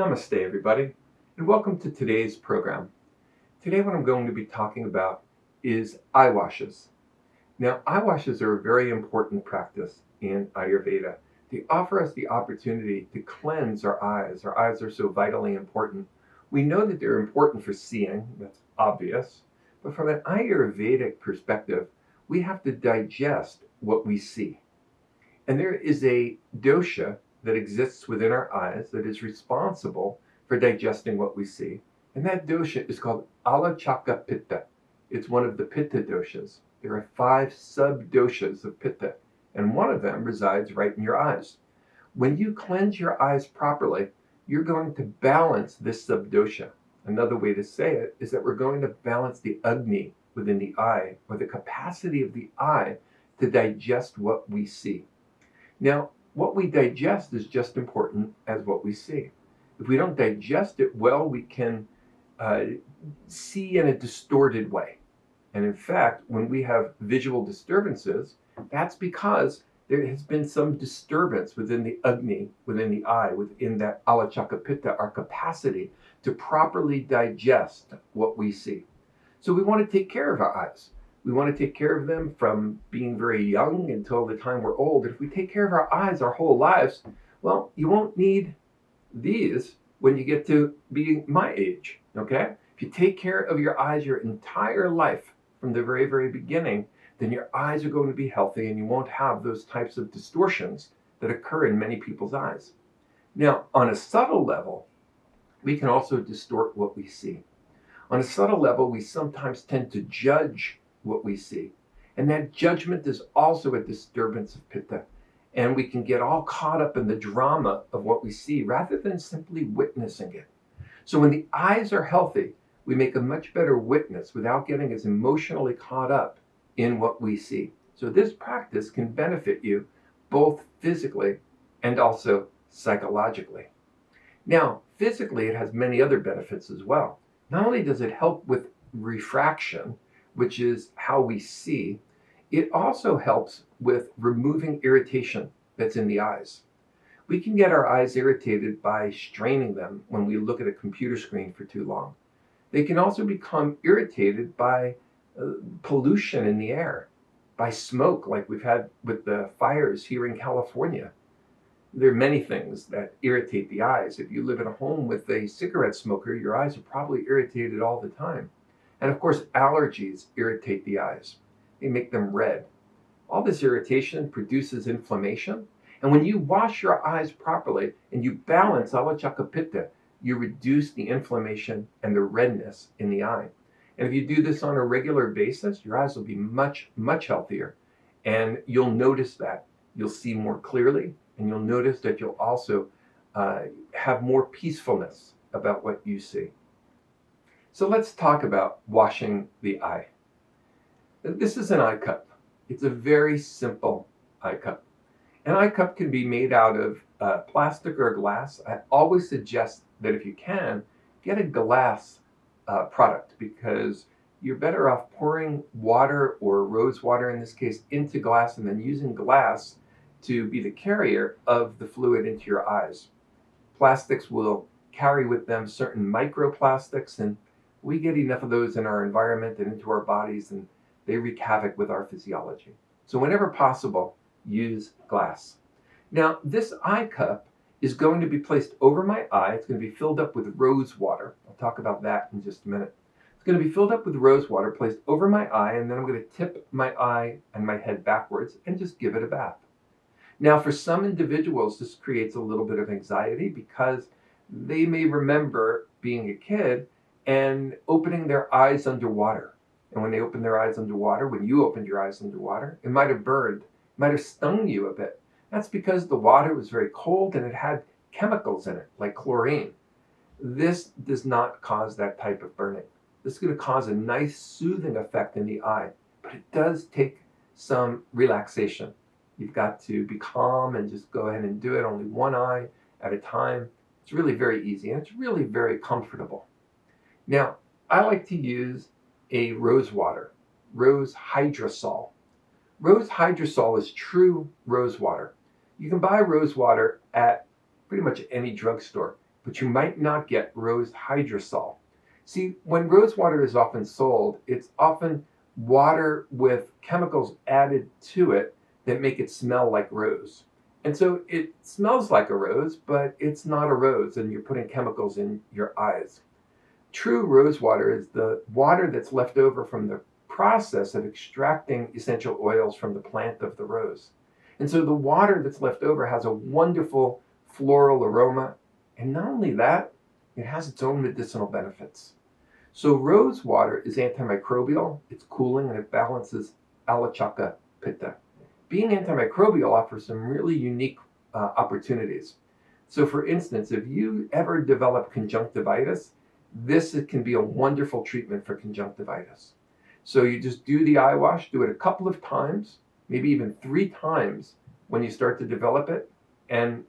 Namaste, everybody, and welcome to today's program. Today, what I'm going to be talking about is eye washes. Now, eye washes are a very important practice in Ayurveda. They offer us the opportunity to cleanse our eyes. Our eyes are so vitally important. We know that they're important for seeing, that's obvious, but from an Ayurvedic perspective, we have to digest what we see. And there is a dosha that exists within our eyes that is responsible for digesting what we see. And that dosha is called Alachaka Pitta. It's one of the Pitta doshas. There are 5 sub-doshas of Pitta, and one of them resides right in your eyes. When you cleanse your eyes properly, you're going to balance this sub-dosha. Another way to say it is that we're going to balance the Agni within the eye, or the capacity of the eye to digest what we see. Now, what we digest is just important as what we see. If we don't digest it well, we can see in a distorted way. And in fact, when we have visual disturbances, that's because there has been some disturbance within the Agni, within the eye, within that Alachaka Pitta, our capacity to properly digest what we see. So we want to take care of our eyes. We want to take care of them from being very young until the time we're old. If we take care of our eyes our whole lives, well, you won't need these when you get to being my age, okay? If you take care of your eyes your entire life from the very, very beginning, then your eyes are going to be healthy and you won't have those types of distortions that occur in many people's eyes. Now, on a subtle level, we can also distort what we see. On a subtle level, we sometimes tend to judge what we see. And that judgment is also a disturbance of Pitta. And we can get all caught up in the drama of what we see rather than simply witnessing it. So when the eyes are healthy, we make a much better witness without getting as emotionally caught up in what we see. So this practice can benefit you both physically and also psychologically. Now, physically, it has many other benefits as well. Not only does it help with refraction, which is how we see, it also helps with removing irritation that's in the eyes. We can get our eyes irritated by straining them when we look at a computer screen for too long. They can also become irritated by pollution in the air, by smoke like we've had with the fires here in California. There are many things that irritate the eyes. If you live in a home with a cigarette smoker, your eyes are probably irritated all the time. And of course, allergies irritate the eyes. They make them red. All this irritation produces inflammation. And when you wash your eyes properly and you balance Alachaka Pitta, you reduce the inflammation and the redness in the eye. And if you do this on a regular basis, your eyes will be much, much healthier. And you'll notice that. You'll see more clearly, and you'll notice that you'll also have more peacefulness about what you see. So let's talk about washing the eye. This is an eye cup. It's a very simple eye cup. An eye cup can be made out of plastic or glass. I always suggest that if you can, get a glass product, because you're better off pouring water, or rose water in this case, into glass and then using glass to be the carrier of the fluid into your eyes. Plastics will carry with them certain microplastics, and we get enough of those in our environment and into our bodies, and they wreak havoc with our physiology. So whenever possible, use glass. Now, this eye cup is going to be placed over my eye. It's going to be filled up with rose water. I'll talk about that in just a minute. It's going to be filled up with rose water, placed over my eye, and then I'm going to tip my eye and my head backwards and just give it a bath. Now, for some individuals, this creates a little bit of anxiety because they may remember being a kid and opening their eyes underwater. And when they open their eyes underwater, when you opened your eyes underwater, it might have burned, might have stung you a bit. That's because the water was very cold and it had chemicals in it, like chlorine. This does not cause that type of burning. This is going to cause a nice soothing effect in the eye, but it does take some relaxation. You've got to be calm and just go ahead and do it, only one eye at a time. It's really very easy, and it's really very comfortable. Now, I like to use a rose water, rose hydrosol. Rose hydrosol is true rose water. You can buy rose water at pretty much any drugstore. but you might not get rose hydrosol. See, when rose water is often sold, it's often water with chemicals added to it that make it smell like rose. And so it smells like a rose, but it's not a rose, and you're putting chemicals in your eyes. True rose water is the water that's left over from the process of extracting essential oils from the plant of the rose. And so the water that's left over has a wonderful floral aroma. And not only that, it has its own medicinal benefits. So rose water is antimicrobial, it's cooling, and it balances alachaka pitta. Being antimicrobial offers some really unique opportunities. So for instance, if you ever develop conjunctivitis, this can be a wonderful treatment for conjunctivitis. So you just do the eye wash, do it a couple of times, maybe even 3 times when you start to develop it. And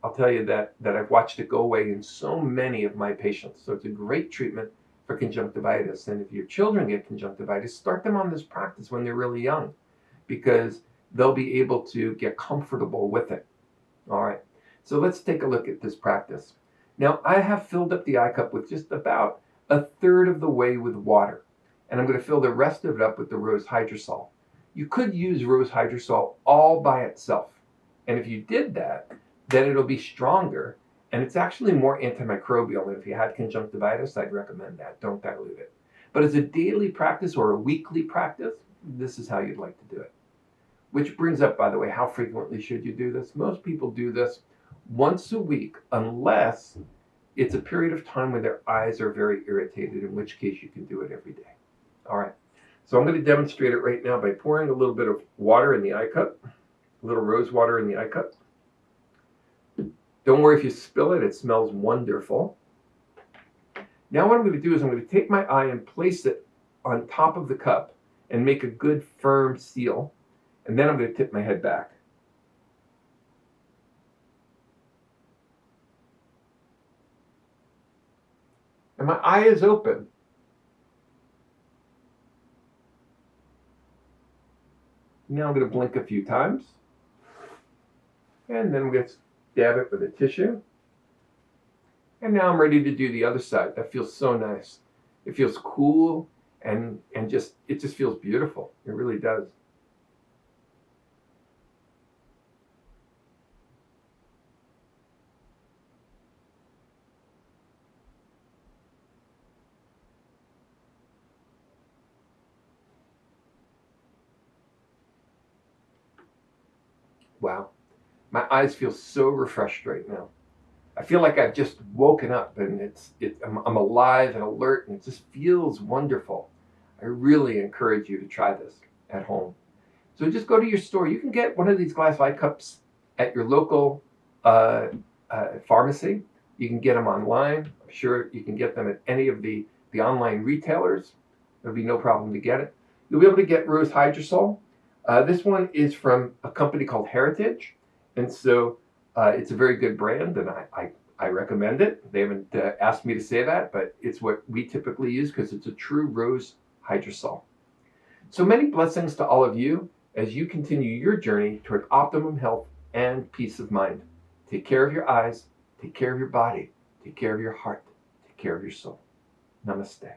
I'll tell you that I've watched it go away in so many of my patients. So it's a great treatment for conjunctivitis. And if your children get conjunctivitis, start them on this practice when they're really young, because they'll be able to get comfortable with it. All right, so let's take a look at this practice. Now, I have filled up the eye cup with just about 1/3 of the way with water, and I'm going to fill the rest of it up with the rose hydrosol. You could use rose hydrosol all by itself, and if you did that, then it'll be stronger, and it's actually more antimicrobial. And if you had conjunctivitis, I'd recommend that. Don't dilute it. But as a daily practice or a weekly practice, this is how you'd like to do it. Which brings up, by the way, how frequently should you do this? Most people do this once a week, unless it's a period of time when their eyes are very irritated, in which case you can do it every day. All right, so I'm going to demonstrate it right now by pouring a little bit of water in the eye cup, a little rose water in the eye cup. Don't worry if you spill it, it smells wonderful. Now what I'm going to do is I'm going to take my eye and place it on top of the cup and make a good firm seal, and then I'm going to tip my head back. And my eye is open. Now I'm going to blink a few times. And then I'm going to dab it with a tissue. And now I'm ready to do the other side. That feels so nice. It feels cool and it just feels beautiful. It really does. Wow, my eyes feel so refreshed right now. I feel like I've just woken up and I'm alive and alert, and it just feels wonderful. I really encourage you to try this at home. So just go to your store. You can get one of these glass eye cups at your local pharmacy. You can get them online. I'm sure you can get them at any of the online retailers. There'll be no problem to get it. You'll be able to get rose hydrosol. This one is from a company called Heritage, and so it's a very good brand, and I recommend it. They haven't asked me to say that, but it's what we typically use because it's a true rose hydrosol. So many blessings to all of you as you continue your journey toward optimum health and peace of mind. Take care of your eyes, take care of your body, take care of your heart, take care of your soul. Namaste.